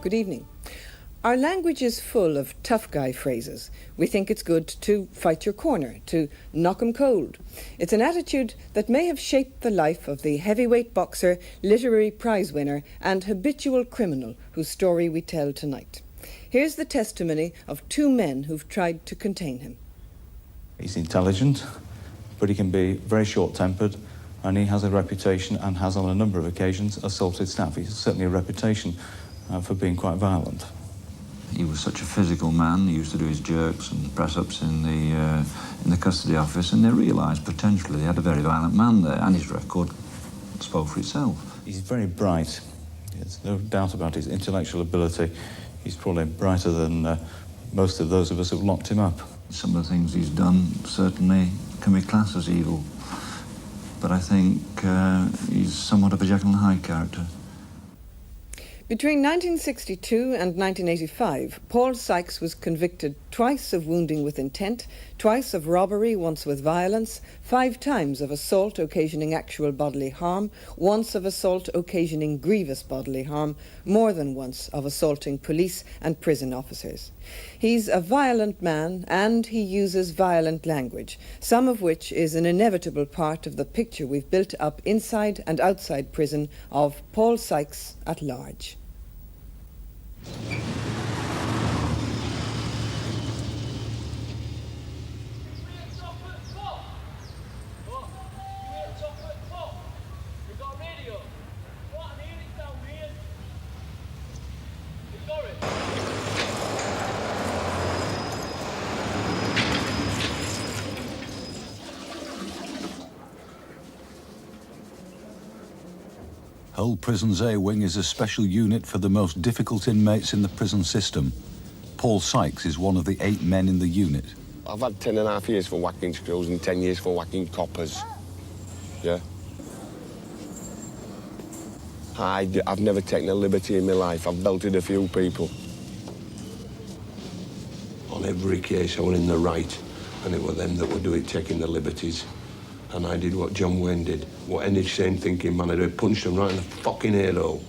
Good evening. Our language is full of tough guy phrases. We think it's good to fight your corner, to knock 'em cold. It's an attitude that may have shaped the life of the heavyweight boxer, literary prize winner, and habitual criminal whose story we tell tonight. Here's the testimony of two men who've tried to contain him. He's intelligent, but he can be very short-tempered, and he has a reputation and has on a number of occasions assaulted staff. He's certainly a reputation for being quite violent. He was such a physical man. He used to do his jerks and press-ups in the custody office, and they realised potentially they had a very violent man there, and his record spoke for itself. He's very bright. There's no doubt about his intellectual ability. He's probably brighter than most of those of us who've locked him up. Some of the things he's done certainly can be classed as evil, but I think he's somewhat of a Jekyll and Hyde character. Between 1962 and 1985, Paul Sykes was convicted twice of wounding with intent, twice of robbery, once with violence, 5 times of assault occasioning actual bodily harm, once of assault occasioning grievous bodily harm, more than once of assaulting police and prison officers. He's a violent man, and he uses violent language, some of which is an inevitable part of the picture we've built up inside and outside prison of Paul Sykes at large. Hull Prison's A Wing is a special unit for the most difficult inmates in the prison system. Paul Sykes is one of the 8 men in the unit. I've had 10.5 years for whacking screws and 10 years for whacking coppers. Yeah. I've never taken a liberty in my life. I've belted a few people. On every case, I was in the right, and it were them that would do it, taking the liberties. And I did what John Wayne did, what any sane thinking man would do, punched them right in the fucking ear hole.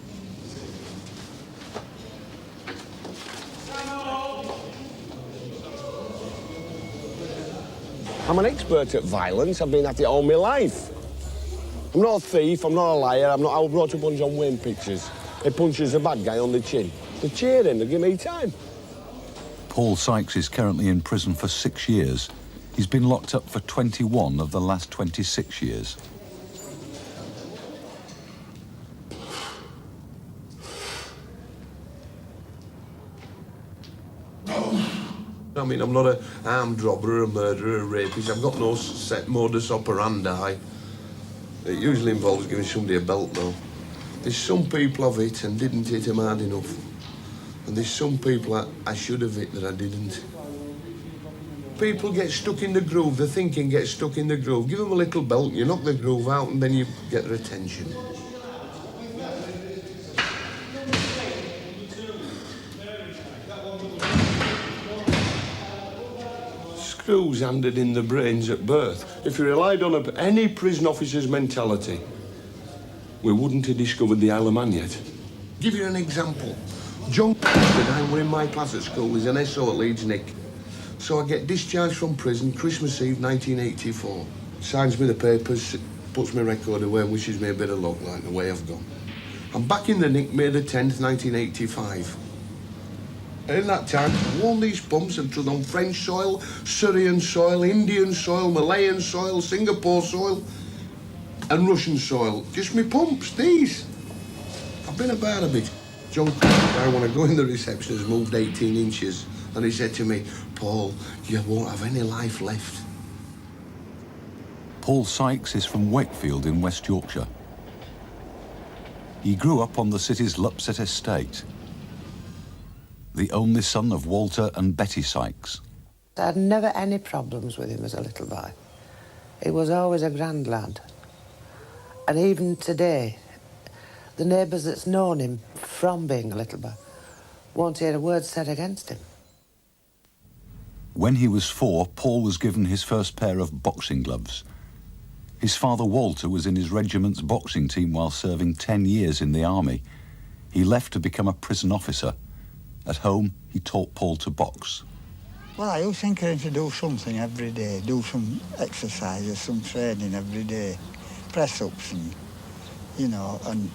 I'm an expert at violence. I've been at it all my life. I'm not a thief, I'm not a liar, I was brought up on John Wayne pictures. He punches a bad guy on the chin. They cheer him, they give me time. Paul Sykes is currently in prison for 6 years. He's been locked up for 21 of the last 26 years. I mean, I'm not an armed robber, a murderer, a rapist. I've got no set modus operandi. It usually involves giving somebody a belt, though. There's some people I've hit and didn't hit them hard enough. And there's some people I should have hit that I didn't. People get stuck in the groove, the thinking gets stuck in the groove. Give them a little belt, you knock the groove out, and then you get their attention. Screws handed in the brains at birth. If you relied on any prison officer's mentality, we wouldn't have discovered the Isle of Man yet. Give you an example. John I were in my class at school, he's an SO at Leeds, Nick. So I get discharged from prison, Christmas Eve, 1984. Signs me the papers, puts my record away and wishes me a bit of luck, like the way I've gone. I'm back in the Nick, May the 10th, 1985. In that time, I've worn these pumps and trod on French soil, Syrian soil, Indian soil, Malayan soil, Singapore soil, and Russian soil. Just me pumps, these. I've been about a bit. John, when I go in the reception, has moved 18 inches. And he said to me, Paul, you won't have any life left. Paul Sykes is from Wakefield in West Yorkshire. He grew up on the city's Lupset estate, the only son of Walter and Betty Sykes. I had never any problems with him as a little boy. He was always a grand lad. And even today, the neighbours that's known him from being a little boy won't hear a word said against him. When he was 4, Paul was given his first pair of boxing gloves. His father, Walter, was in his regiment's boxing team while serving 10 years in the army. He left to become a prison officer. At home, he taught Paul to box. Well, I was thinking to do something every day, do some exercises, some training every day, press-ups and, you know, and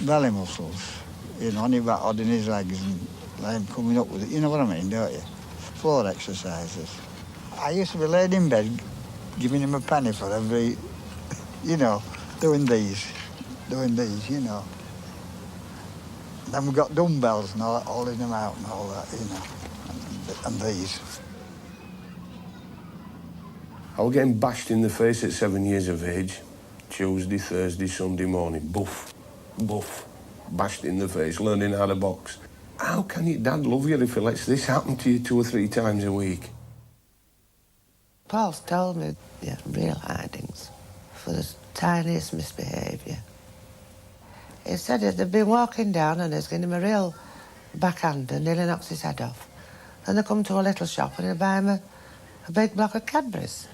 belly muscles, you know, only about holding his legs and let him coming up with it, you know what I mean, don't you? Floor exercises. I used to be laid in bed, giving him a penny for every, you know, doing these, you know. Then we got dumbbells and all that, holding them out and all that, you know, and these. I was getting bashed in the face at 7 years of age. Tuesday, Thursday, Sunday morning. Buff, buff, bashed in the face, learning how to box. How can your dad love you if he lets this happen to you 2 or 3 times a week? Paul's told me, yeah, real hidings for the tiniest misbehaviour. He said they'd been walking down and he's given him a real backhand and nearly knocks his head off. Then they come to a little shop and he'll buy him a big block of Cadbury's.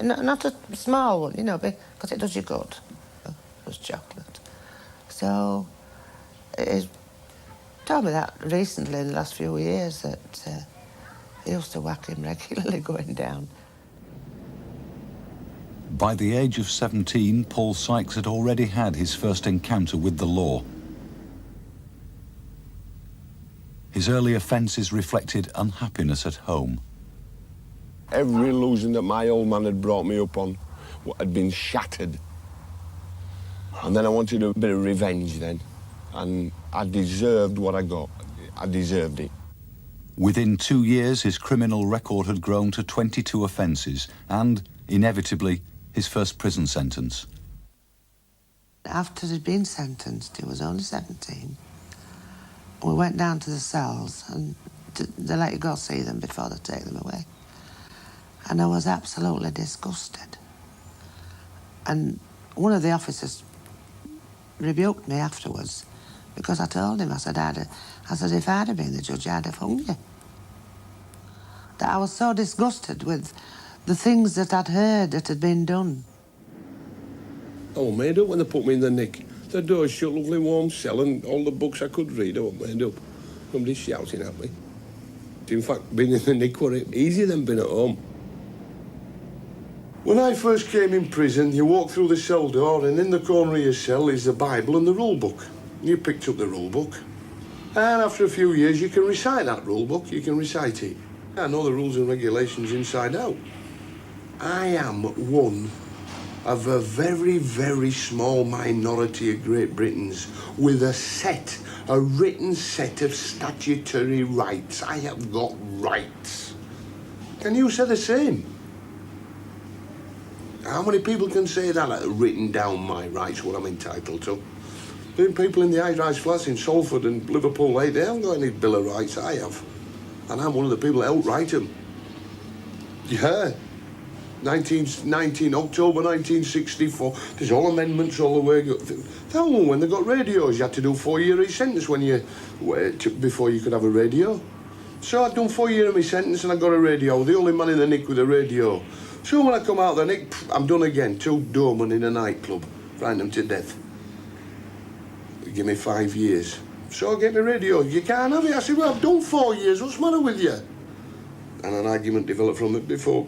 Not a small one, you know, because it does you good. It was chocolate. So he's told me that recently in the last few years that he used to whack him regularly going down. By the age of 17, Paul Sykes had already had his first encounter with the law. His early offences reflected unhappiness at home. Every illusion that my old man had brought me up on had been shattered. And then I wanted a bit of revenge then. And I deserved what I got. I deserved it. Within 2 years, his criminal record had grown to 22 offences and, inevitably, his first prison sentence. After he'd been sentenced, he was only 17. We went down to the cells and they let you go see them before they take them away. And I was absolutely disgusted. And one of the officers rebuked me afterwards because I told him, I said, if I'd have been the judge, I'd have hung you. That I was so disgusted with the things that I'd heard that had been done. I was made up when they put me in the nick. The doors shut, lovely warm cell, and all the books I could read, I was made up. Somebody shouting at me. In fact, being in the nick was easier than being at home. When I first came in prison, you walk through the cell door, and in the corner of your cell is the Bible and the rule book. You picked up the rule book. And after a few years, you can recite that rule book, you can recite it. I know the rules and regulations inside out. I am one of a very, very small minority of Great Britons with a written set of statutory rights. I have got rights. Can you say the same? How many people can say that, like, written down my rights, what I'm entitled to? The people in the high-rise flats in Salford and Liverpool, they haven't got any Bill of Rights, I have. And I'm one of the people that helped write them. Yeah. October 1964. There's all amendments all the way. That one, when they got radios, you had to do 4-year sentence before you could have a radio. So I'd done 4 years of my sentence and I got a radio. The only man in the nick with a radio. So when I come out of the nick, I'm done again. 2 doormen in a nightclub. Frighten them to death. They give me 5 years. So I get the radio. You can't have it. I said, well, I've done 4 years. What's the matter with you? And an argument developed from it before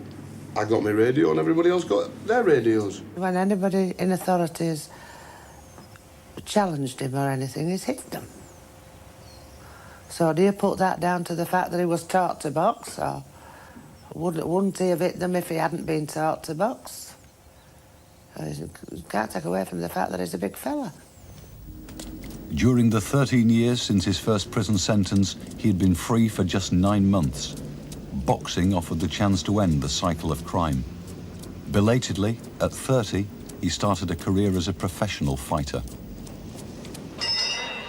I got my radio and everybody else got their radios. When anybody in authority has challenged him or anything, he's hit them. So do you put that down to the fact that he was taught to box, or wouldn't he have hit them if he hadn't been taught to box? You can't take away from the fact that he's a big fella. During the 13 years since his first prison sentence, he had been free for just 9 months. Boxing offered the chance to end the cycle of crime. Belatedly, at 30, he started a career as a professional fighter.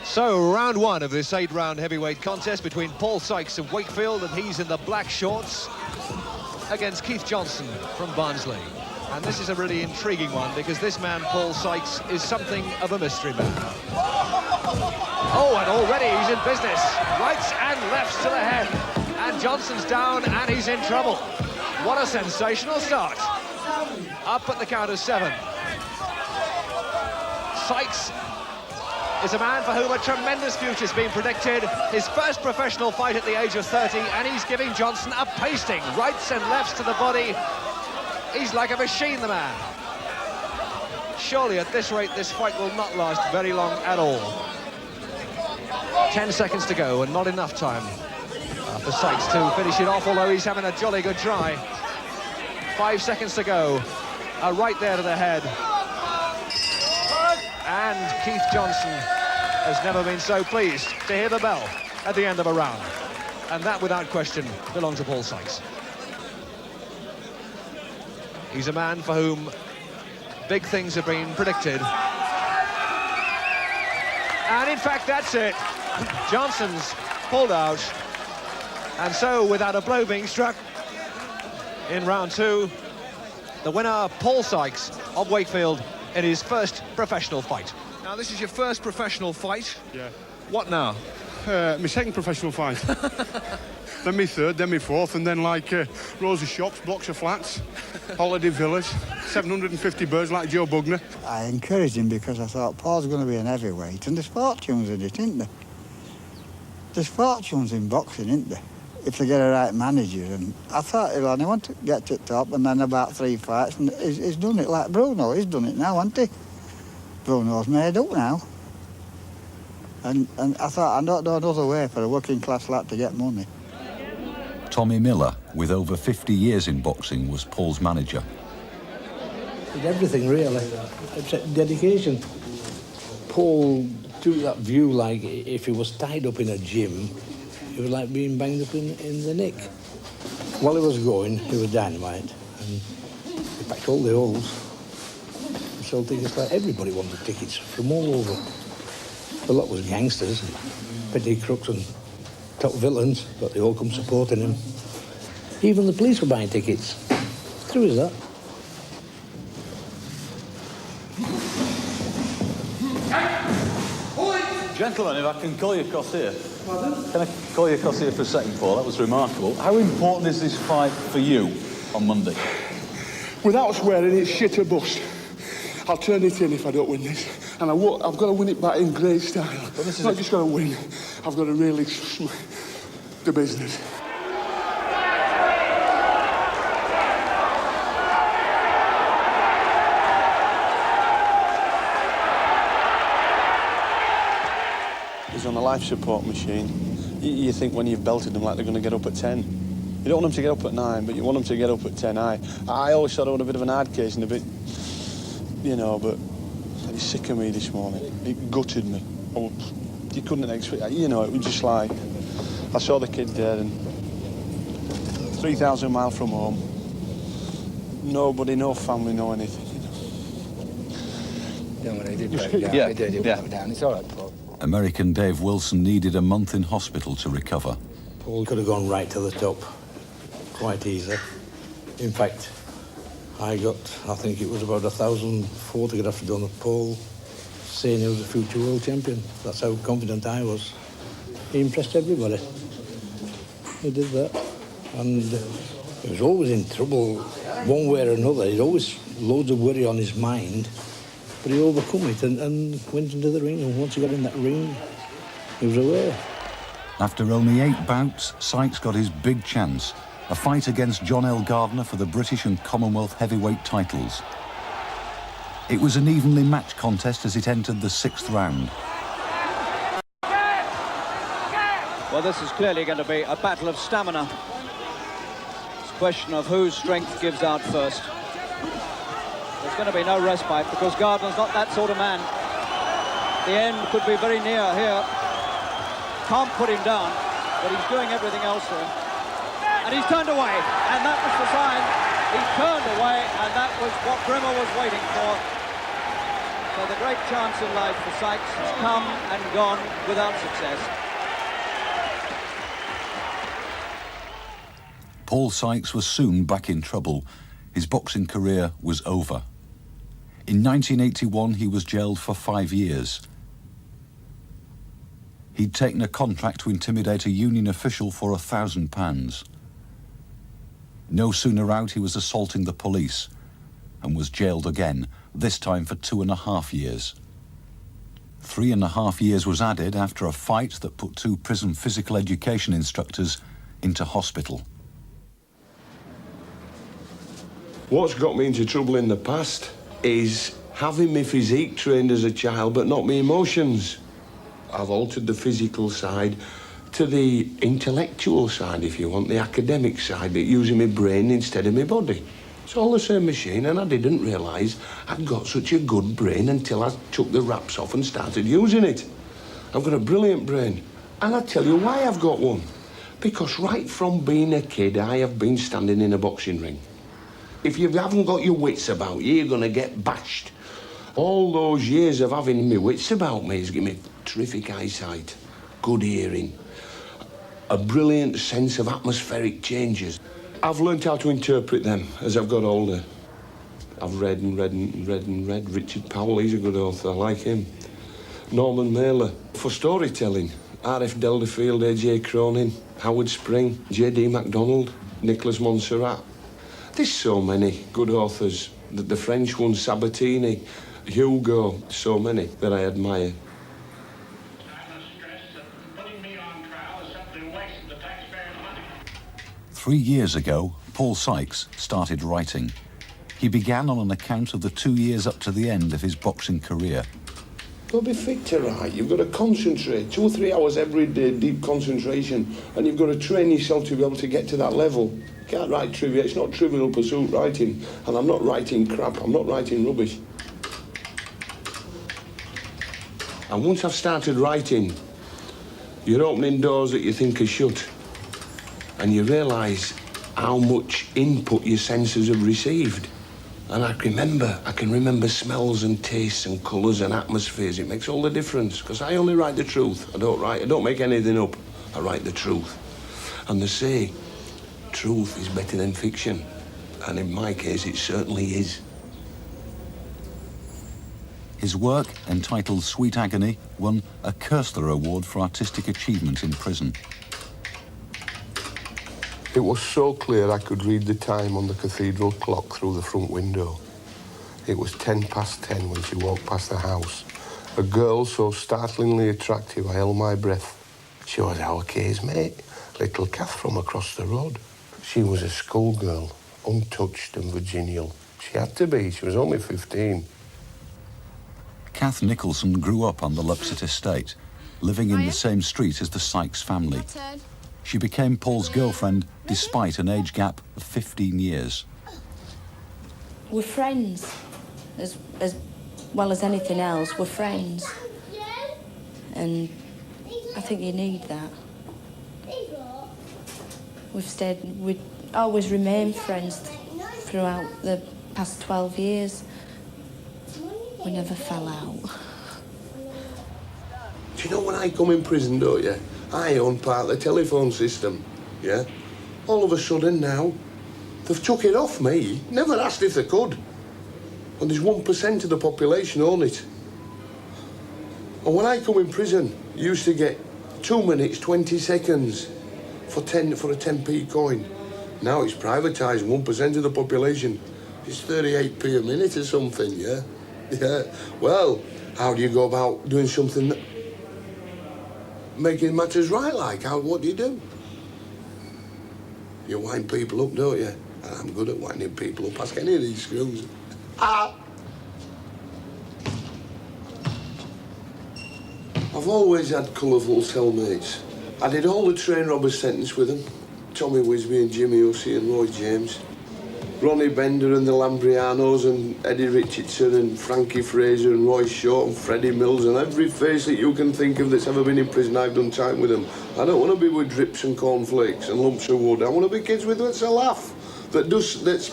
So, round 1 of this 8-round heavyweight contest between Paul Sykes of Wakefield, and he's in the black shorts, against Keith Johnson from Barnsley. And this is a really intriguing one, because this man, Paul Sykes, is something of a mystery man. Oh, and already he's in business. Rights and lefts to the head. And Johnson's down, and he's in trouble. What a sensational start. Up at the count of 7. Sykes is a man for whom a tremendous future's been predicted. His first professional fight at the age of 30, and he's giving Johnson a pasting. Rights and lefts to the body. He's like a machine, the man. Surely at this rate, this fight will not last very long at all. 10 seconds to go, and not enough time for Sykes to finish it off, although he's having a jolly good try. 5 seconds to go. Right there to the head. And Keith Johnson has never been so pleased to hear the bell at the end of a round. And that, without question, belongs to Paul Sykes. He's a man for whom big things have been predicted. And in fact, that's it. Johnson's pulled out. And so, without a blow being struck in round 2, the winner, Paul Sykes of Wakefield, in his first professional fight. Now, this is your first professional fight. Yeah. What now? My second professional fight. Then my third, then my fourth, and then like rows of shops, blocks of flats, holiday villas, 750 birds like Joe Bugner. I encouraged him because I thought Paul's going to be an heavyweight, and there's fortunes in it, isn't there? There's fortunes in boxing, isn't there? If they get a right manager, and I thought he'll only want to get to the top, and then about 3 fights, and he's done it like Bruno. He's done it now, hasn't he? Bruno's made up now. And I thought, I don't know another way for a working class lad to get money. Tommy Miller, with over 50 years in boxing, was Paul's manager. Did everything, really, except dedication. Paul took that view like if he was tied up in a gym, it was like being banged up in the neck. While he was going, he was dynamite, and he packed all the holes and sold tickets like everybody wanted tickets from all over. A lot was gangsters, and petty crooks and top villains, but they all come supporting him. Even the police were buying tickets. True as that. Gentlemen, if I can call you across here. Can I call you across here for a second, Paul? That was remarkable. How important is this fight for you on Monday? Without swearing, it's shit or bust. I'll turn it in if I don't win this. And I've got to win it back in great style. But this is not just got to win. I've got to really the business. He's on a life support machine. You think when you've belted them like they're going to get up at 10. You don't want them to get up at 9, but you want them to get up at 10. I always thought I was a bit of an hard case and a bit, you know, but he's sick of me this morning. It gutted me. You couldn't expect, you know, it was just like, I saw the kid there and 3,000 miles from home. Nobody, no family, no anything, you know. Yeah, he did break down. Yeah. He did break down. It's all right, Paul. American Dave Wilson needed a month in hospital to recover. Paul could have gone right to the top quite easily. In fact, I think it was about 1,000 photographs done of Paul saying he was a future world champion. That's how confident I was. He impressed everybody. He did that. And he was always in trouble one way or another. He'd always loads of worry on his mind. But he overcome it and went into the ring, and once he got in that ring, he was away. After only 8 bouts, Sykes got his big chance, a fight against John L. Gardner for the British and Commonwealth heavyweight titles. It was an evenly matched contest as it entered the 6th round. Well, this is clearly going to be a battle of stamina. It's a question of whose strength gives out first. There's going to be no respite because Gardner's not that sort of man. The end could be very near here. Can't put him down, but he's doing everything else for him. And he's turned away, and that was the sign. He turned away, and that was what Brimmer was waiting for. So the great chance in life for Sykes has come and gone without success. Paul Sykes was soon back in trouble. His boxing career was over. In 1981, he was jailed for 5 years. He'd taken a contract to intimidate a union official for £1,000. No sooner out, he was assaulting the police and was jailed again, this time for 2.5 years. 3.5 years was added after a fight that put 2 prison physical education instructors into hospital. What's got me into trouble in the past is having my physique trained as a child, but not my emotions. I've altered the physical side to the intellectual side, if you want, the academic side, but using my brain instead of my body. It's all the same machine, and I didn't realise I'd got such a good brain until I took the wraps off and started using it. I've got a brilliant brain, and I'll tell you why I've got one. Because right from being a kid, I have been standing in a boxing ring. If you haven't got your wits about you, you're going to get bashed. All those years of having my wits about me has given me terrific eyesight, good hearing, a brilliant sense of atmospheric changes. I've learned how to interpret them as I've got older. I've read and read and read and read. Richard Powell, he's a good author, I like him. Norman Mailer, for storytelling. R.F. Delderfield, A.J. Cronin, Howard Spring, J.D. MacDonald, Nicholas Montserrat. There's so many good authors. The French one, Sabatini, Hugo, so many that I admire. Three years ago, Paul Sykes started writing. He began on an account of the 2 years up to the end of his boxing career. Don't be fit to write. You've got to concentrate. 2 or 3 hours every day, deep concentration, and you've got to train yourself to be able to get to that level. You can't write trivia. It's not Trivial Pursuit writing, and I'm not writing crap. I'm not writing rubbish. And once I've started writing, you're opening doors that you think are shut, and you realise how much input your senses have received. And I can remember smells and tastes and colours and atmospheres. It makes all the difference, because I only write the truth. I don't make anything up. I write the truth. And they say, truth is better than fiction. And in my case, it certainly is. His work, entitled Sweet Agony, won a Koestler Award for Artistic Achievement in prison. It was so clear I could read the time on the cathedral clock through the front window. It was 10:10 when she walked past the house. A girl so startlingly attractive I held my breath. She was our Kay's mate, little Kath from across the road. She was a schoolgirl, untouched and virginal. She had to be, she was only 15. Kath Nicholson grew up on the Lupset estate, living in the same street as the Sykes family. She became Paul's girlfriend despite an age gap of 15 years. We're friends, as well as anything else, we're friends. And I think you need that. We've always remained friends throughout the past 12 years. We never fell out. Do you know when I come in prison, don't you? I own part of the telephone system, yeah? All of a sudden now, they've took it off me. Never asked if they could. And there's 1% of the population own it. And when I come in prison, you used to get 2 minutes, 20 seconds for a 10p coin. Now it's privatised, 1% of the population. It's 38p a minute or something, yeah? Yeah. Well, how do you go about doing something that making matters right, like? What do you do? You wind people up, don't you? And I'm good at winding people up. Ask any of these screws. Ah! I've always had colourful cellmates. I did all the train robbers sentence with them. Tommy Wisby and Jimmy Hussey and Roy James. Ronnie Bender and the Lambrianos and Eddie Richardson and Frankie Fraser and Roy Short and Freddie Mills and every face that you can think of that's ever been in prison, I've done time with them. I don't want to be with drips and cornflakes and lumps of wood. I want to be kids with that's a laugh, that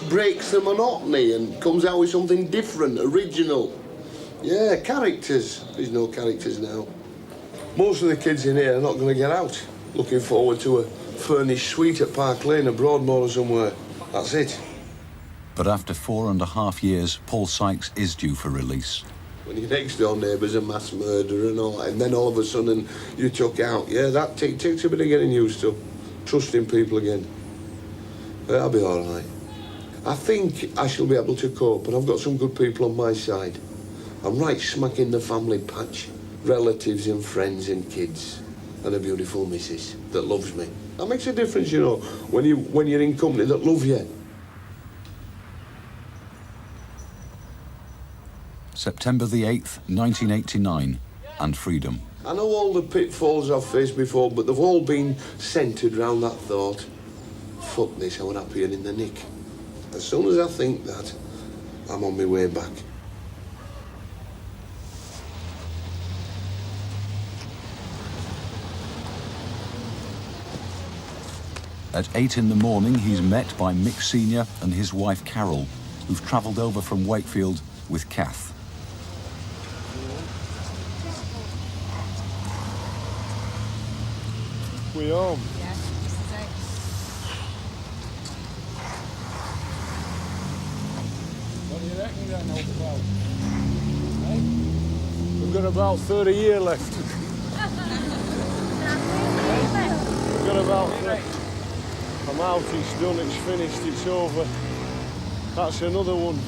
breaks the monotony and comes out with something different, original. Yeah, characters. There's no characters now. Most of the kids in here are not going to get out. Looking forward to a furnished suite at Park Lane or Broadmoor or somewhere. That's it. But after 4.5 years, Paul Sykes is due for release. When your next door neighbour's a mass murderer and all that, and then all of a sudden you took out, yeah, that takes a bit of getting used to. Trusting people again. But I'll be all right. I think I shall be able to cope, and I've got some good people on my side. I'm right smack in the family patch. relatives and friends and kids and a beautiful missus that loves me. That makes a difference, you know, when you're in company that love you. September the 8th, 1989, and freedom. I know all the pitfalls I've faced before, but they've all been centred around that thought. Fuck this, I went happier in the nick. As soon as I think that, I'm on my way back. At 8 in the morning, he's met by Mick Sr. and his wife Carol, who've travelled over from Wakefield with Kath. We home? Yeah, this is it. What do you reckon then, old pal? Hey? We've got about 30 years left. We've got about... I'm out, it's done, it's finished, it's over. That's another one.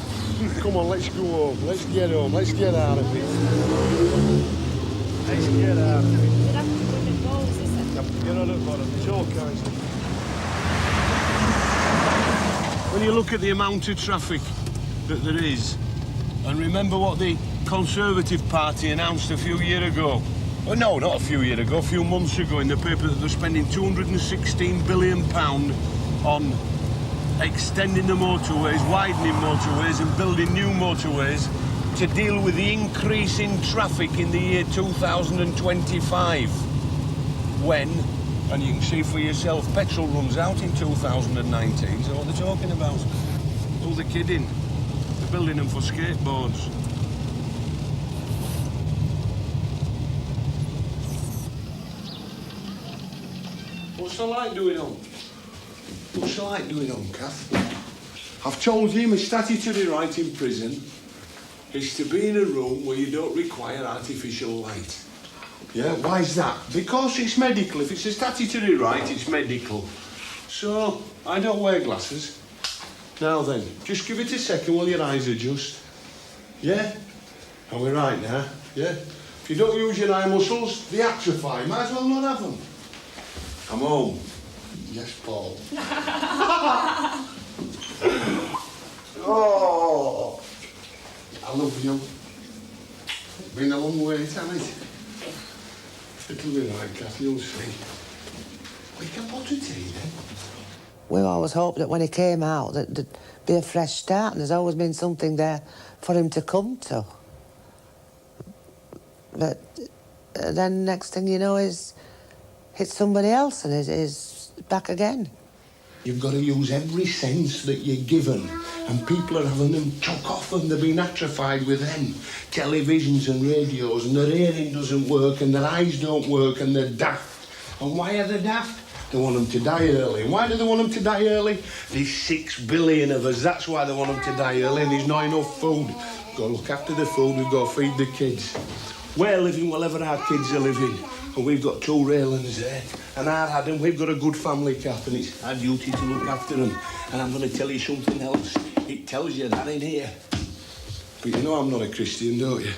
Come on, let's go home. Let's get home. Let's get out of it. Let's get out of it. You're not at bottom. It's all kinds of... When you look at the amount of traffic that there is, and remember what the Conservative Party announced a few years ago. Well, no, not a few years ago, a few months ago in the paper, that they're spending £216 billion on extending the motorways, widening motorways and building new motorways to deal with the increase in traffic in the year 2025. When, and you can see for yourself, petrol runs out in 2019, so what they're talking about. Oh, they're kidding. They're building them for skateboards. What's the light doing on? What's the light doing on, Kath? I've told you my statutory right in prison is to be in a room where you don't require artificial light. Yeah, why is that? Because it's medical. If it's a statutory right, it's medical. So, I don't wear glasses. Now then, just give it a second while your eyes adjust. Yeah? Are we right now? Yeah? If you don't use your eye muscles, they atrophy. Might as well not have them. I'm home. Yes, Paul. Oh, I love you. Been a long way, hasn't it? It'll be right, Kath, you'll see. We can put a tea then. We always hoped that when he came out that there'd be a fresh start, and there's always been something there for him to come to. But then next thing you know is it's somebody else and is back again. You've got to use every sense that you're given, and people are having them chuck off and they're being atrophied with them. Televisions and radios, and their hearing doesn't work, and their eyes don't work, and they're daft. And why are they daft? They want them to die early. And why do they want them to die early? There's 6 billion of us, that's why they want them to die early, and there's not enough food. We've got to look after the food, we've got to feed the kids. We're living wherever our kids are living. And we've got 2 railings there. And our Adam, we've got a good family, Kath, and it's our duty to look after them. And I'm going to tell you something else. It tells you that in here. But you know I'm not a Christian, don't you?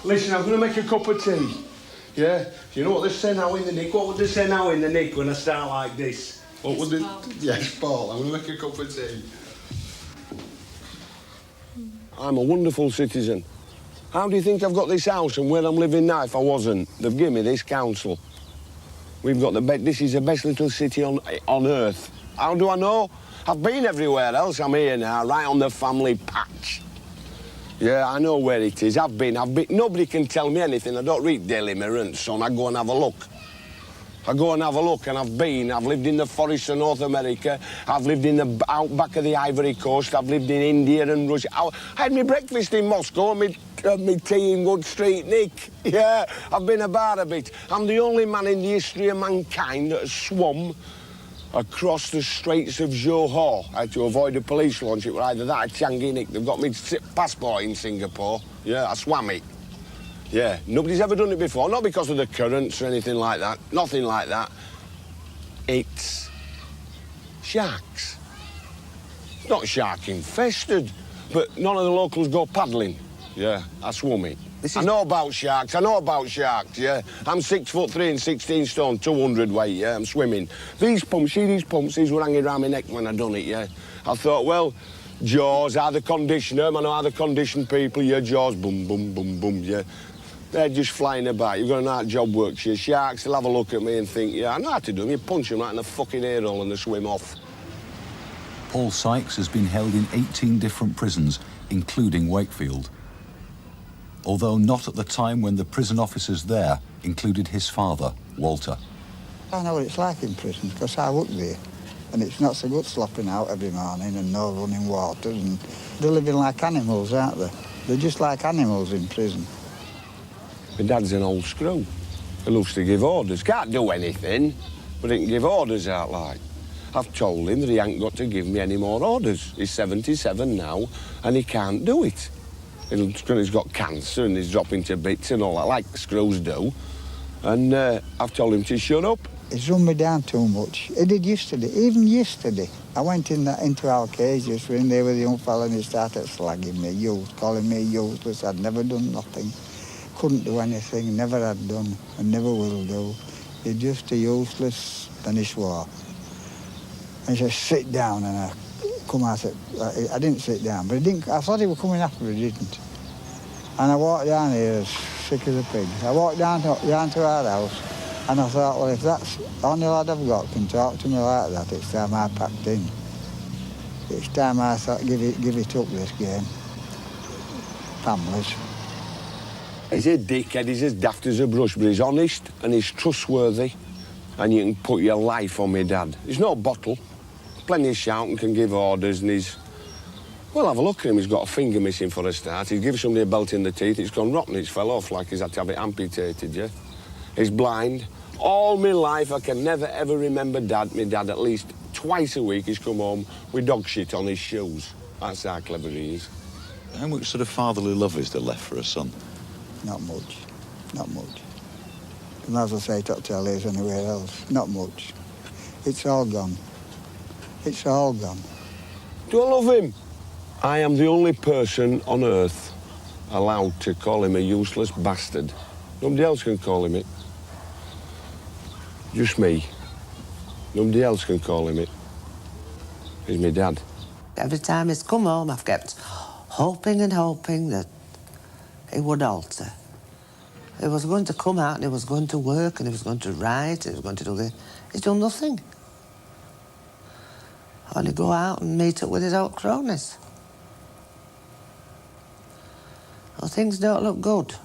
Listen, I'm going to make a cup of tea. Yeah? You know what they say now in the nick? What would they say now in the nick when I start like this? What would they... Yes, Paul. I'm going to make a cup of tea. I'm a wonderful citizen. How do you think I've got this house and where I'm living now if I wasn't? They've given me this council. We've got the best... This is the best little city on earth. How do I know? I've been everywhere else. I'm here now, right on the family patch. Yeah, I know where it is. I've been. Nobody can tell me anything. I don't read Daily Mirror and Sun. I go and have a look. I go and have a look, and I've lived in the forests of North America. I've lived in the outback of the Ivory Coast. I've lived in India and Russia. I had my breakfast in Moscow and my tea in Wood Street, Nick. Yeah, I've been about a bit. I'm the only man in the history of mankind that has swum across the Straits of Johor. I had to avoid a police launch. It was either that or Changi, Nick. They've got me passport in Singapore. Yeah, I swam it. Yeah, nobody's ever done it before, not because of the currents or anything like that. Nothing like that. It's sharks. It's not shark infested, but none of the locals go paddling. Yeah, I swum it. I know about sharks, yeah. I'm 6'3" and 16 stone, 200 weight, yeah, I'm swimming. These pumps, these were hanging around my neck when I done it, yeah. I thought, well, jaws are the conditioner, I know how to condition people, yeah, jaws, boom, boom, boom, boom, yeah. They're just flying about. You've got an art job works here. Sharks, they'll have a look at me and think, yeah, I know how to do them. You punch them right in the fucking ear hole and they swim off. Paul Sykes has been held in 18 different prisons, including Wakefield. Although not at the time when the prison officers there included his father, Walter. I know what it's like in prison, because I work there. And it's not so good slopping out every morning and no running water. And they're living like animals, aren't they? They're just like animals in prison. My dad's an old screw. He loves to give orders. Can't do anything, but he can give orders out like. I've told him that he ain't got to give me any more orders. He's 77 now, and he can't do it. He's got cancer and he's dropping to bits and all that, like screws do. And I've told him to shut up. He's run me down too much. He did yesterday, even yesterday. I went into our cages when there was a young fella and he started slagging me, calling me useless. I'd never done nothing, couldn't do anything, never had done and never will do. You're just a useless, and he swore. And he said, sit down, and I come out. I didn't sit down, but I thought he was coming after me, didn't. And I walked down here as sick as a pig. I walked down to our house, and I thought, well, if that's the only lad I've got can talk to me like that, it's time I packed in. It's time I thought, give it up, this game. Families. He's a dickhead, he's as daft as a brush, but he's honest and he's trustworthy. And you can put your life on me dad. He's no bottle. Plenty of shouting, can give orders, and he's... Well, have a look at him. He's got a finger missing for a start. He's given somebody a belt in the teeth. It's gone rotten. It's fell off like he's had to have it amputated, yeah? He's blind. All my life, I can never, ever remember my dad at least twice a week he's come home with dog shit on his shoes. That's how clever he is. How much sort of fatherly love is there left for a son? Not much. Not much. And as I say, to tell is anywhere else. Not much. It's all gone. It's all gone. Do I love him? I am the only person on earth allowed to call him a useless bastard. Nobody else can call him it. Just me. Nobody else can call him it. He's my dad. Every time he's come home, I've kept hoping and hoping that he would alter. He was going to come out and he was going to work and he was going to write, he was going to do this. He's done nothing. Only go out and meet up with his old cronies. Well, things don't look good.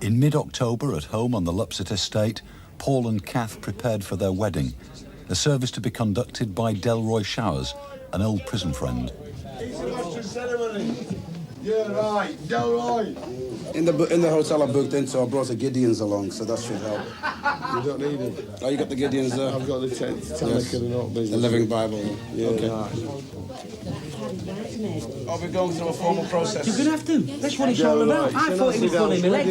In mid-October, at home on the Lupset estate, Paul and Kath prepared for their wedding, a service to be conducted by Delroy Showers, an old prison friend. Yeah, right, Delroy. In the hotel I booked in, so I brought the Gideons along, so that should help. You don't need them. Oh, you got the Gideons there? I've got the Tanaka and all business. The Living Bible. Yeah, Okay. right. Are we going through a formal process? You're going to have to. That's what it's all about. I thought he was pulling my leg.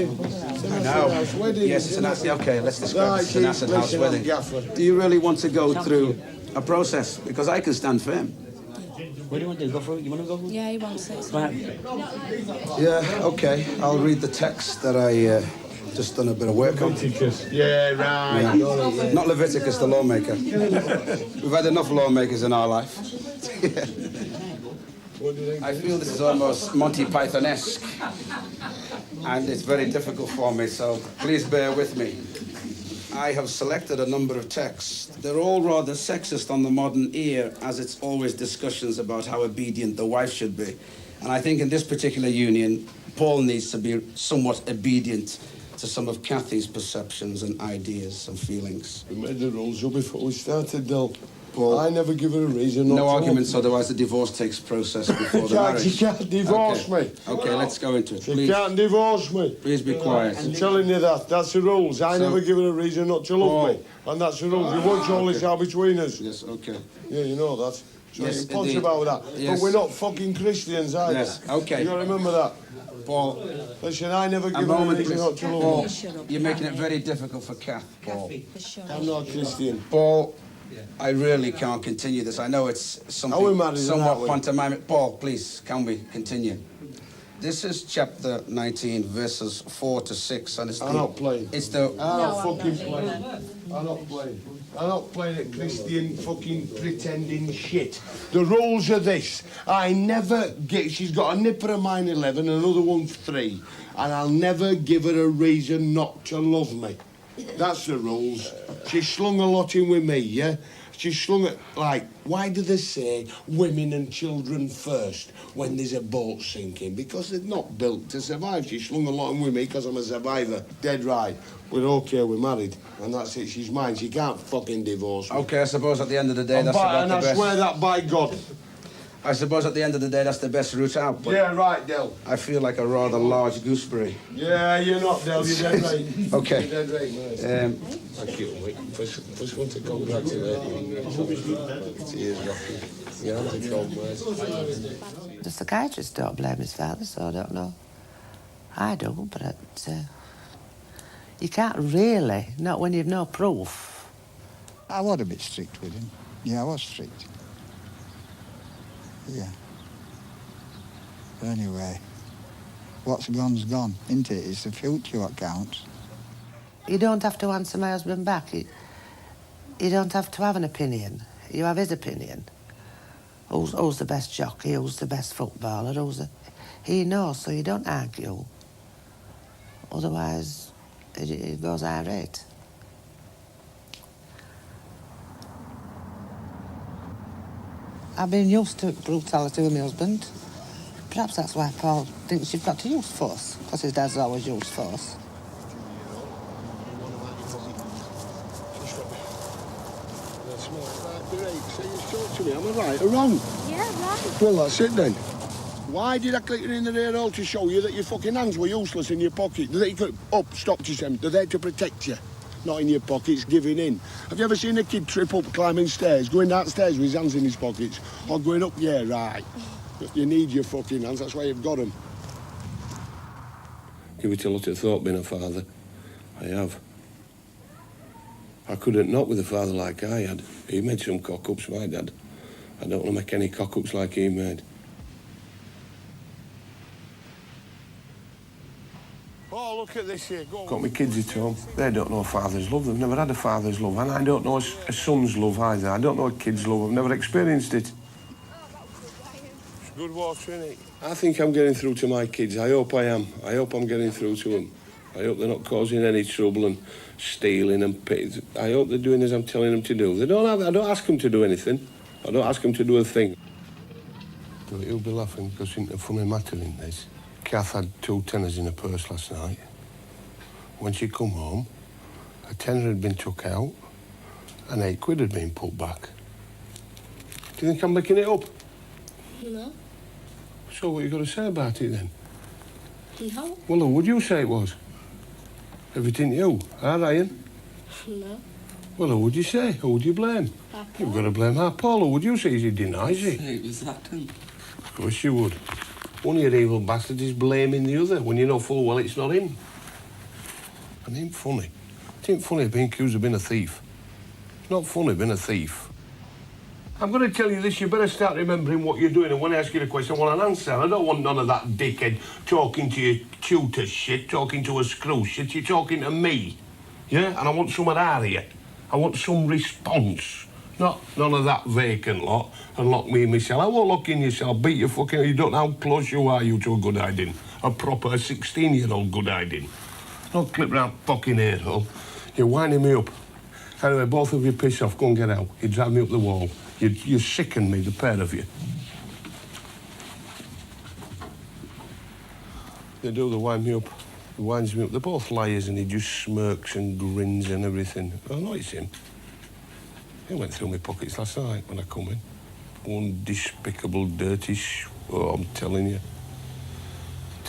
No. Yes, it's an acid. Okay, let's describe it. It's an acid house wedding. Do you really want to go through a process? Because I can stand firm. What do you want to do? Go for it? You want to go for it? Yeah, he wants it. Right. Yeah, okay. I'll read the text that I just done a bit of work on. Leviticus. Yeah, right. Yeah. Not Leviticus, the lawmaker. We've had enough lawmakers in our life. I feel this is almost Monty Python-esque, and it's very difficult for me, so please bear with me. I have selected a number of texts. They're all rather sexist on the modern ear, as it's always discussions about how obedient the wife should be. And I think in this particular union, Paul needs to be somewhat obedient to some of Kathy's perceptions and ideas and feelings. We made the rules up before we started, Del. Paul, I never give her a reason not no to. arguments, otherwise the divorce takes process before the marriage. She can't divorce me. Okay, let's go into it. She can't divorce me. Please be quiet. I'm telling you that. That's the rules. I never give her a reason not to love me. And that's the rules. You won't all this out between us. Yes, okay. Yeah, you know that. So Yes, you punch indeed. about that. Yes. But we're not fucking Christians either. Yes, okay. You got to remember that. Paul. Listen, I never give her a moment, reason please. not to love Paul, me. you're making it very difficult for Kath, Paul. I'm not Christian. Paul, I really can't continue this. I know it's something somewhat pantomimic. Paul, please, can we continue? This is chapter 19, verses 4 to 6, and it's I'm not playing. It's the... I'm not fucking playing. I'm not playing. I'm not playing at Christian fucking pretending shit. The rules are this. I never get... She's got a nipper of mine 11 and another one 3. And I'll never give her a reason not to love me. That's the rules. She's slung a lot in with me, yeah? She's slung it like, why do they say women and children first when there's a boat sinking? Because they're not built to survive. She's slung a lot in with me because I'm a survivor. Dead right. We're okay, we're married. And that's it, she's mine. She can't fucking divorce me. Okay, I suppose at the end of the day, that's And about the I best... swear that by God. I suppose at the end of the day, that's the best route out. But Yeah, right, Del. I feel like a rather large gooseberry. Yeah, you're not, Del. You're dead right. Okay. You're dead right, mate. Thank you, mate. First one to congratulate you. Cheers, Rocky. Yeah, I'm The psychiatrist don't blame his father, so I don't know. I don't, but you can't really, not when you've no proof. I was a bit strict with him. Yeah, I was strict. Yeah. But anyway, what's gone's gone, isn't it? It's the future what counts. You don't have to answer my husband back. You don't have to have an opinion. You have his opinion. Who's the best jockey, who's the best footballer, He knows, so you don't argue. Otherwise, it goes irate. I've been used to brutality with my husband. Perhaps that's why Paul thinks you've got to use force, because his dad's always used force. Am I right or wrong? Yeah, right. Well, that's it then. Why did I click it in the rear hole to show you that your fucking hands were useless in your pocket? They're there to stop to them. They're there to protect you, not in your pockets, giving in. Have you ever seen a kid trip up climbing stairs, going downstairs with his hands in his pockets? Or going up? Yeah, right. You need your fucking hands, that's why you've got them. Give it a lot of thought being a father. I have. I couldn't not with a father like I had. He made some cock-ups, my dad. I don't want to make any cock-ups like he made. Oh, look at this here. Go on. Got my kids at home. They don't know a father's love. They've never had a father's love. And I don't know a son's love either. I don't know a kid's love. I've never experienced it. It's good water, innit? I think I'm getting through to my kids. I hope I am. I hope I'm getting through to them. I hope they're not causing any trouble and stealing and pit. I hope they're doing as I'm telling them to do. I don't ask them to do anything. I don't ask them to do a thing. But you'll be laughing because it's a funny matter in this. Kath had 2 tenors in her purse last night. When she come home, a tenner had been took out and 8 quid had been put back. Do you think I'm making it up? No. So what you got to say about it then? No. Well, who would you say it was? Everything you. Huh, Ryan? No. Well, who would you say? Who would you blame? You've got to blame our Paul. Who would you say? He denies it. It was that, then. Of course you would. One of your evil bastards is blaming the other when you know full well it's not him. And it ain't funny. It ain't funny being accused of being a thief. It's not funny being a thief. I'm going to tell you this, you better start remembering what you're doing, and when I ask you a question, I want an answer. I don't want none of that dickhead talking to your tutor shit, talking to a screw shit. You're talking to me, yeah? And I want some out of you. I want some response. Not none of that vacant lot and lock me in my cell. I won't lock in your cell. I'll beat you fucking... You don't know how close you are, you to a good hiding. A proper 16-year-old good hiding. Don't clip round fucking ear hole. You're winding me up. Anyway, both of you piss off. Go and get out. You drive me up the wall. You sicken me, the pair of you. They do, they wind me up. He winds me up. They're both liars, and he just smirks and grins and everything. I know it's him. He went through my pockets last night when I come in. One despicable, dirty oh, I'm telling you.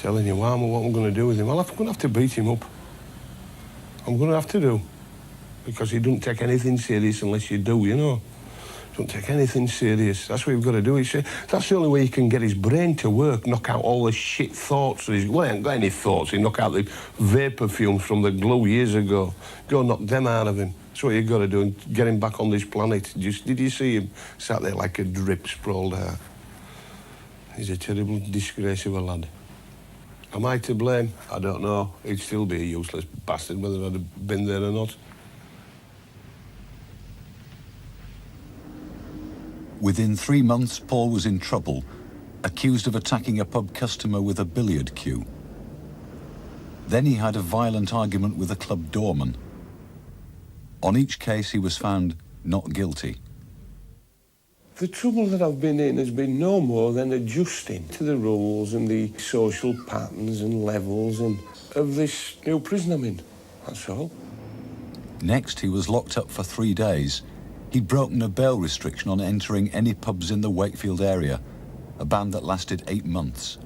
What I'm going to do with him. I'm going to have to beat him up. I'm going to have to do. Because he don't take anything serious unless you do, you know. Don't take anything serious. That's what you've got to do. That's the only way he can get his brain to work, knock out all the shit thoughts. Well, he ain't got any thoughts. He knock out the vapour fumes from the glue years ago. Go knock them out of him. That's what you've got to do and get him back on this planet. Did you see him sat there like a drip sprawled out? He's a terrible disgrace of a lad. Am I to blame? I don't know. He'd still be a useless bastard whether I'd have been there or not. Within 3 months, Paul was in trouble, accused of attacking a pub customer with a billiard cue. Then he had a violent argument with a club doorman. On each case, he was found not guilty. The trouble that I've been in has been no more than adjusting to the rules and the social patterns and levels and of this new prison I'm in. That's all. Next, he was locked up for 3 days. He'd broken a bail restriction on entering any pubs in the Wakefield area, a ban that lasted 8 months.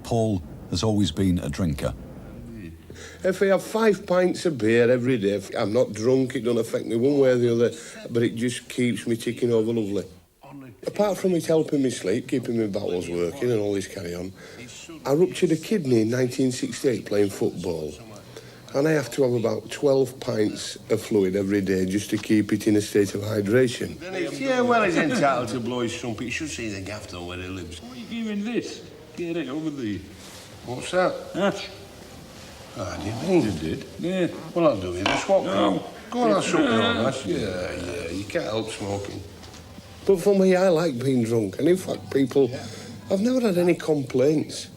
Paul has always been a drinker. If I have 5 pints of beer every day, I'm not drunk, it don't affect me one way or the other, but it just keeps me ticking over lovely. Apart from it helping me sleep, keeping my bowels working and all this carry on, I ruptured a kidney in 1968 playing football. And I have to have about 12 pints of fluid every day just to keep it in a state of hydration. Yeah, well, he's entitled to blow his trumpet. You should see the gaff though where he lives. What are you giving this? Get it over there. What's that? That. Ah, do you mean you did? Yeah. Well, I'll do it. The swap. No. Go on, I'll suck it on. That's, yeah, you can't help smoking. But for me, I like being drunk. And in fact, people... I've never had any complaints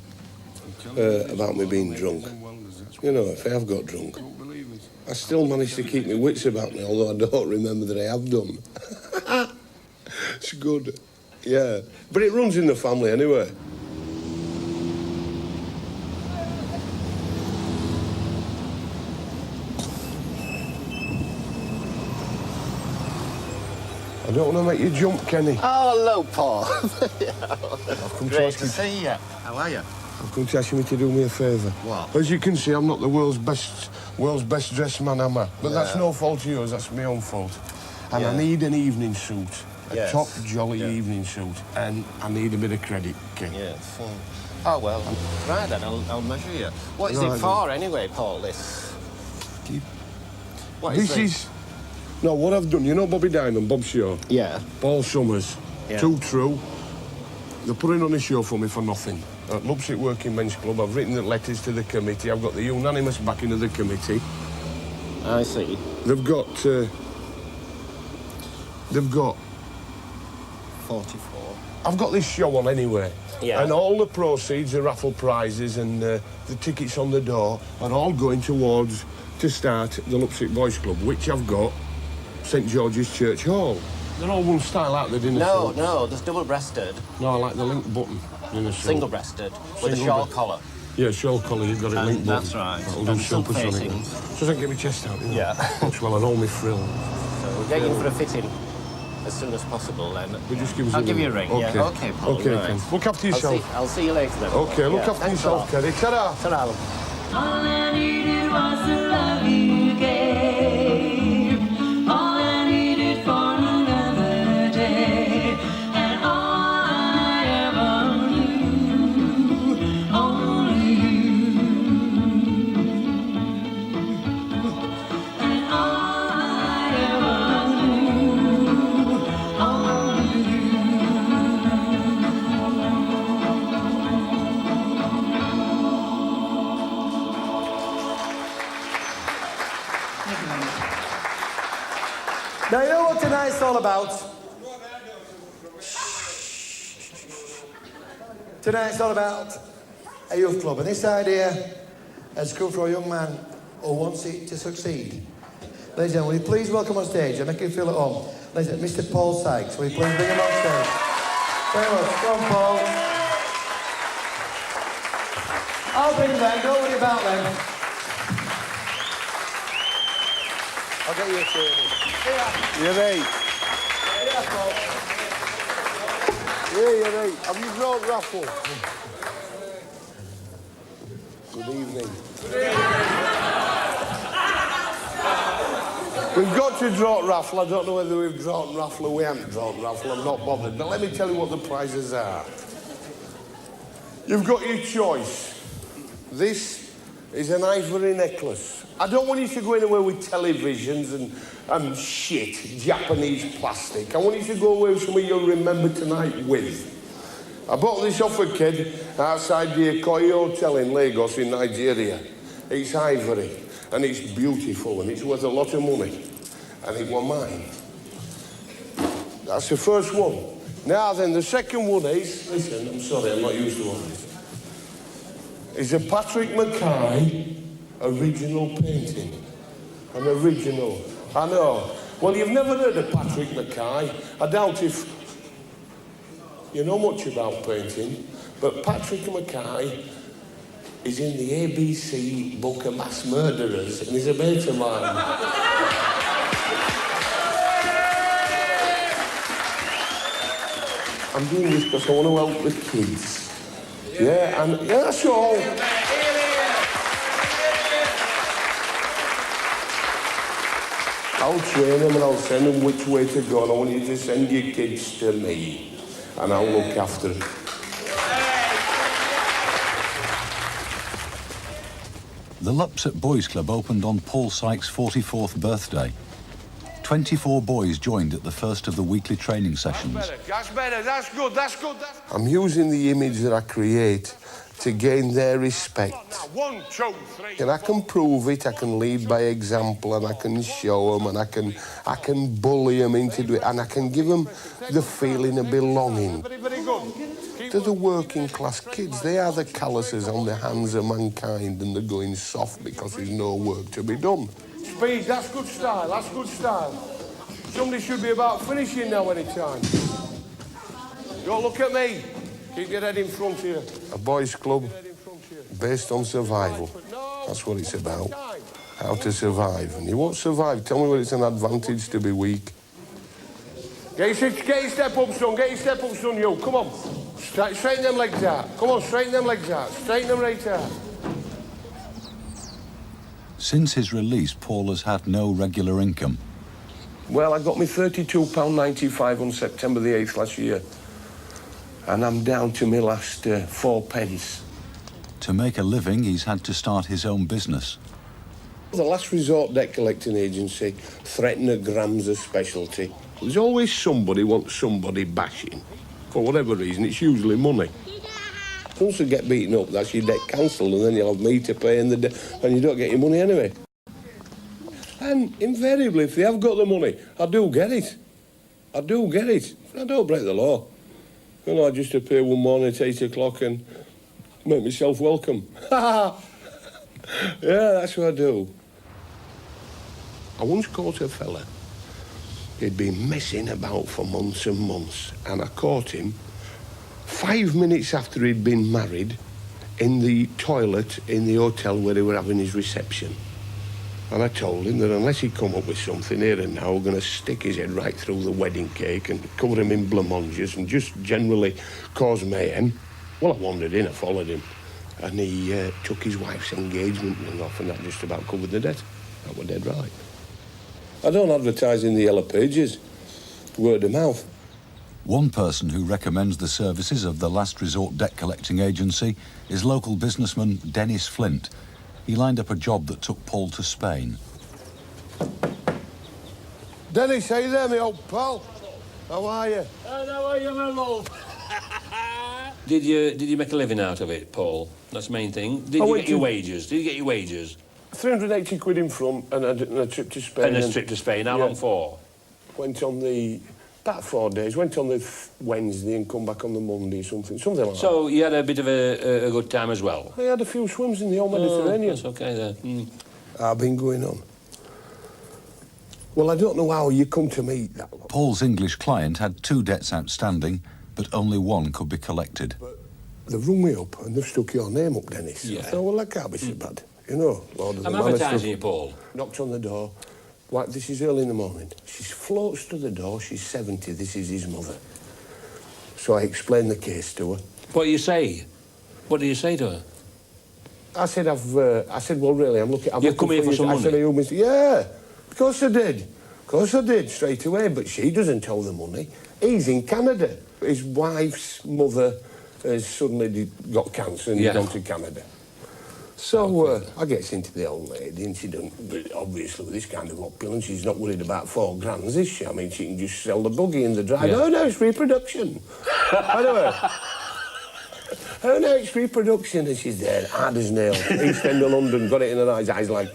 about me being drunk. You know, if I have got drunk, I still manage to keep my wits about me, although I don't remember that I have done. It's good, yeah. But it runs in the family anyway. I don't want to make you jump, Kenny. Oh, hello, Paul. I've come Great to to see you. How are you? I've come to ask you to do me a favour. What? As you can see, I'm not the world's best dressed man, am I? But that's no fault of yours, that's my own fault. And I need an evening suit. A top jolly evening suit. And I need a bit of credit, Ken. Yeah, fine. Oh, well, right then, I'll measure you. What is it for, anyway, Paul, this? What is This it? is... No, what I've done, you know Bobby Diamond, Bob Shaw? Yeah. Paul Summers. Yeah. Too true. They're putting on a show for me for nothing. At Lupsit Working Men's Club, I've written the letters to the committee. I've got the unanimous backing of the committee. I see. They've got 44. I've got this show on anyway. Yeah. And all the proceeds, the raffle prizes and the tickets on the door are all going towards to start the Lupsit Boys Club, which I've got St George's Church Hall. They're all one style out there, didn't they? No, there's double-breasted. No, I like the link button in a suit. Single-breasted, with a shawl collar. Yeah, shawl collar, you've got it link button. That's right. That'll do And silk supersonic. facings. So I can get my chest out, you know? Yeah. Looks well and all my frill. So we'll get you in for a fitting as soon as possible, then. But just give us I'll give you a ring, okay. yeah. OK, Paul. OK, right. Ken. Look after yourself. I'll see you later, then. OK, look after thanks yourself, a lot. Kenny. Ta-da! Ta-da. All I needed was the love you gave. all about? Tonight's all about a youth club, and this idea has come from a young man who wants it to succeed. Ladies and gentlemen, will you please welcome on stage and make him feel at home. Ladies and gentlemen, Mr. Paul Sykes. Will you please bring him on stage? Very much. Come on, Paul. I'll bring them. Don't worry about them. I'll get you a table. You're right. Yeah, Paul. Yeah, you're right. Have you brought raffle? Good evening. We've got to draw raffle. I don't know whether we've drawn raffle or we haven't drawn raffle. I'm not bothered. But let me tell you what the prizes are. You've got your choice. This is an ivory necklace. I don't want you to go anywhere with televisions and shit, Japanese plastic. I want you to go away with something you'll remember tonight with. I bought this off a kid outside the Ikoyi Hotel in Lagos in Nigeria. It's ivory, and it's beautiful, and it's worth a lot of money. And it was mine. That's the first one. Now then, the second one is... Listen, I'm sorry, I'm not used to all this. It's a Patrick Mackay original painting. An original. I know. Well, you've never heard of Patrick Mackay. I doubt if you know much about painting, but Patrick Mackay is in the ABC book of mass murderers, and he's a mate of mine. I'm doing this because I want to help the kids. Yeah, and yeah, that's all. I'll train them and I'll send them which way to go, and I want you to send your kids to me, and I'll look after them. The Lupset Boys Club opened on Paul Sykes' 44th birthday. 24 boys joined at the first of the weekly training sessions. That's better, that's good, that's good. I'm using the image that I create to gain their respect. 1, 2, 3. And I can prove it, I can lead by example, and I can show them, and I can bully them into it, and I can give them the feeling of belonging. Very, very good. To the working class kids, they are the calluses on the hands of mankind, and they're going soft because there's no work to be done. Speed, that's good style, that's good style. Somebody should be about finishing now any time. Don't look at me. Keep your head in front of you. A boys' club based on survival. That's what it's about. How to survive. And you won't survive. Tell me whether it's an advantage to be weak. Get your step up, son. Get your step up, son, you. Come on. Straighten them legs out. Come on, straighten them legs out. Straighten them right out. Since his release, Paul has had no regular income. Well, I got me £32.95 on September the 8th last year. And I'm down to my last 4 pence. To make a living, he's had to start his own business. The last resort debt collecting agency, threatened grams of specialty. There's always somebody wants somebody bashing. For whatever reason, it's usually money. Once you get beaten up, that's your debt cancelled, and then you'll have me to pay, and you don't get your money anyway. And invariably, if they have got the money, I do get it. I do get it. I don't break the law. You know, I just appear one morning at 8 o'clock and make myself welcome. Yeah, that's what I do. I once caught a fella. He'd been messing about for months and months, and I caught him 5 minutes after he'd been married in the toilet in the hotel where they were having his reception. And I told him that unless he'd come up with something here and now, we're going to stick his head right through the wedding cake and cover him in blancmanges and just generally cause mayhem. Well, I wandered in, I followed him, and he took his wife's engagement ring off, and that just about covered the debt. That was dead right. I don't advertise in the Yellow Pages. Word of mouth. One person who recommends the services of the Last Resort Debt Collecting Agency is local businessman Dennis Flint. He lined up a job that took Paul to Spain. Dennis, hey there, my old pal. How are you? How are you, my love? Did you make a living out of it, Paul? That's the main thing. Did you get your wages? Did you get your wages? 380 quid in front and a trip to Spain. And a trip to Spain. How long for? Went on the... About 4 days. Went on the Wednesday and come back on the Monday, something like that. So you had a bit of a good time as well? I had a few swims in the whole Mediterranean. That's okay then. I've been going on. Well, I don't know how you come to meet that lot. Paul's English client had 2 debts outstanding, but only one could be collected. But they've rung me up and they've stuck your name up, Dennis. Yeah. I thought, well, that can't be so bad. You know, Lord of the I'm Manor advertising stuff. you, Paul. Knocked on the door. Like, this is early in the morning. She floats to the door. She's 70. This is his mother. So I explained the case to her. What do you say? What do you say to her? I said, I said, well, really, I'm looking... You've come here for some I money? said, yeah, of course I did. Of course I did, straight away. But she doesn't tell the money. He's in Canada. His wife's mother has suddenly got cancer and he's gone to Canada. So I gets into the old lady and she don't... But obviously, with this kind of opulence, she's not worried about 4 grand, is she? I mean, she can just sell the buggy in the drive. Yeah. Oh, no, it's reproduction. Anyway... Oh no, it's reproduction, and she's there, hard as nails. East End of London, got it in her eyes like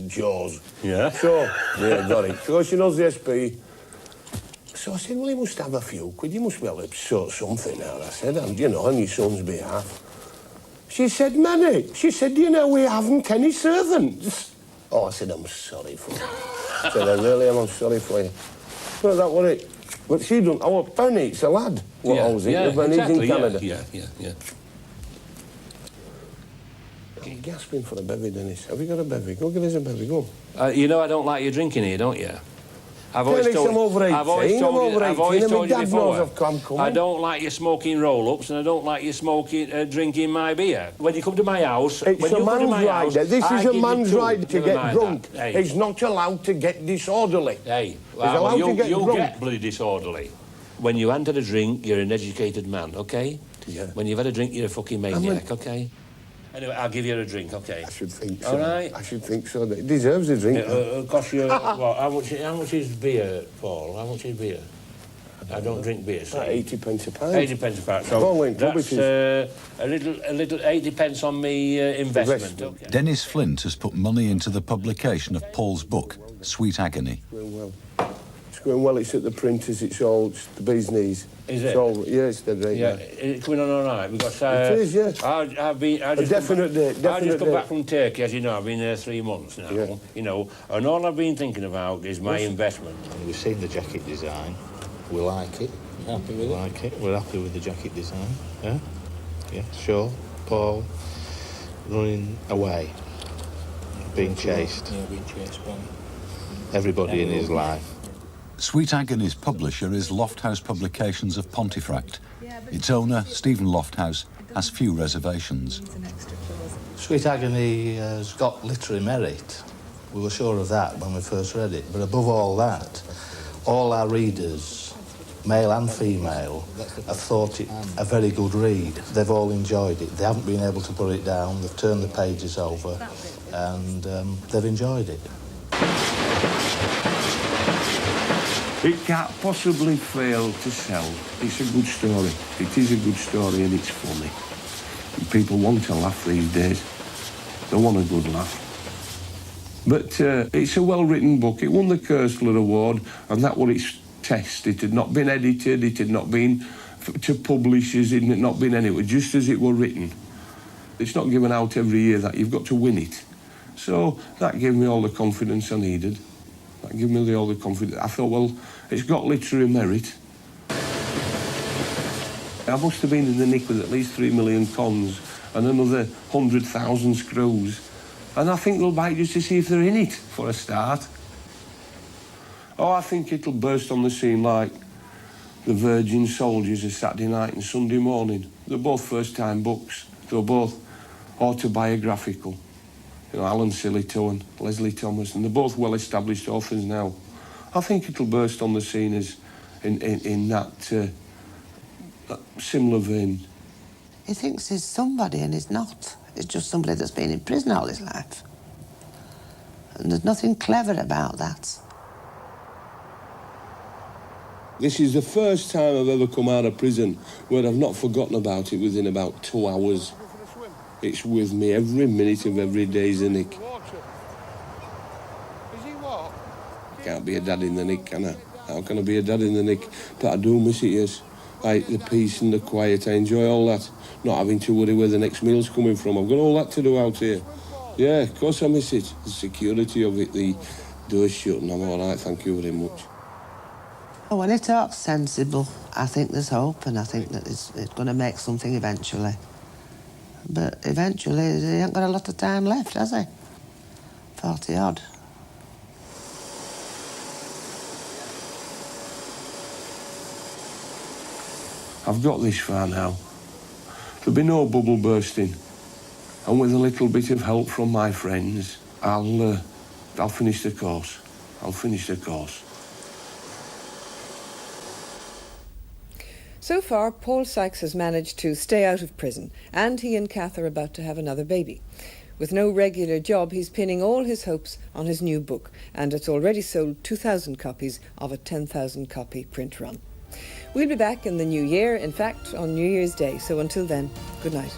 Jaws. Yeah? So, yeah, got it. So she knows the SP. So I said, well, you must have a few quid, you must be able to sort something out, I said, and, you know, on your son's behalf. She said, Manny, she said, you know, we haven't any servants. Oh, I said, I'm sorry for you. I said, I really am, I'm sorry for you. Well, that was it. But she don't, oh, Benny, it's a lad. What owns it? Benny's in Canada. Yeah. You're gasping for a bevy, Dennis. Have you got a bevy? Go give us a bevy, go. You know I don't like you drinking here, don't you? I'm over 18. I've always told you before. I've I don't like you smoking roll-ups and I don't like you drinking my beer. When you come to my house... It's a man's right. This is a man's right to get drunk. Hey. He's not allowed to get disorderly. Hey, well, you'll get bloody disorderly. When you enter a drink, you're an educated man, OK? Yeah. When you've had a drink, you're a fucking maniac, OK? Anyway, I'll give you a drink, OK? I should think so. All right? I should think so. It deserves a drink. It'll cost you... what, how much is beer, Paul? How much is beer? I don't drink beer, so... 80 pence a pint. 80 pence a pint. So that's a little 80 pence on me investment. Okay. Dennis Flint has put money into the publication of Paul's book, Sweet Agony. It's going well. It's going well. It's at the printers. It's the bee's knees. Is it? It's all, yeah, it's dead right. Yeah, it's coming on all right because it is, yeah. I've just come back from Turkey, as you know. I've been there 3 months now. Yeah. You know, and all I've been thinking about is my investment. We've seen the jacket design. We like it. You're happy with it? We like it. We're happy with the jacket design. Yeah? Yeah, sure. Paul running away, being chased. Yeah, being chased by everybody in his life. Sweet Agony's publisher is Lofthouse Publications of Pontefract. Its owner, Stephen Lofthouse, has few reservations. Sweet Agony has got literary merit. We were sure of that when we first read it. But above all that, all our readers, male and female, have thought it a very good read. They've all enjoyed it. They haven't been able to put it down. They've turned the pages over and they've enjoyed it. It can't possibly fail to sell. It's a good story. It is a good story and it's funny. And people want to laugh these days. They want a good laugh. But it's a well-written book. It won the Kersler Award, and that was its test. It had not been edited, it had not been to publishers, it had not been anywhere, just as it was written. It's not given out every year that you've got to win it. So that gave me all the confidence I needed. That gave me all the confidence. I thought, well, it's got literary merit. I must have been in the nick with at least 3 million cons and another 100,000 screws. And I think they'll bite just to see if they're in it, for a start. Oh, I think it'll burst on the scene like The Virgin Soldiers of Saturday Night and Sunday Morning. They're both first-time books. They're both autobiographical. You know, Alan Sillitoe and Leslie Thomas, and they're both well-established authors now. I think it'll burst on the scene as in that similar vein. He thinks he's somebody and he's not. He's just somebody that's been in prison all his life. And there's nothing clever about that. This is the first time I've ever come out of prison where I've not forgotten about it within about 2 hours. It's with me every minute of every day, is a nick. Can't be a dad in the nick, can I? How can I be a dad in the nick? But I do miss it, yes. Like the peace and the quiet, I enjoy all that. Not having to worry where the next meal's coming from. I've got all that to do out here. Yeah, of course I miss it. The security of it, the doors shut, and I'm all right, thank you very much. When he talks sensible, I think there's hope, and I think that it's going to make something eventually. But eventually, he ain't got a lot of time left, has he? 40 odd. I've got this far now. There'll be no bubble bursting. And with a little bit of help from my friends, I'll finish the course. I'll finish the course. So far, Paul Sykes has managed to stay out of prison, and he and Kath are about to have another baby. With no regular job, he's pinning all his hopes on his new book, and it's already sold 2,000 copies of a 10,000 copy print run. We'll be back in the new year, in fact, on New Year's Day, so until then, good night.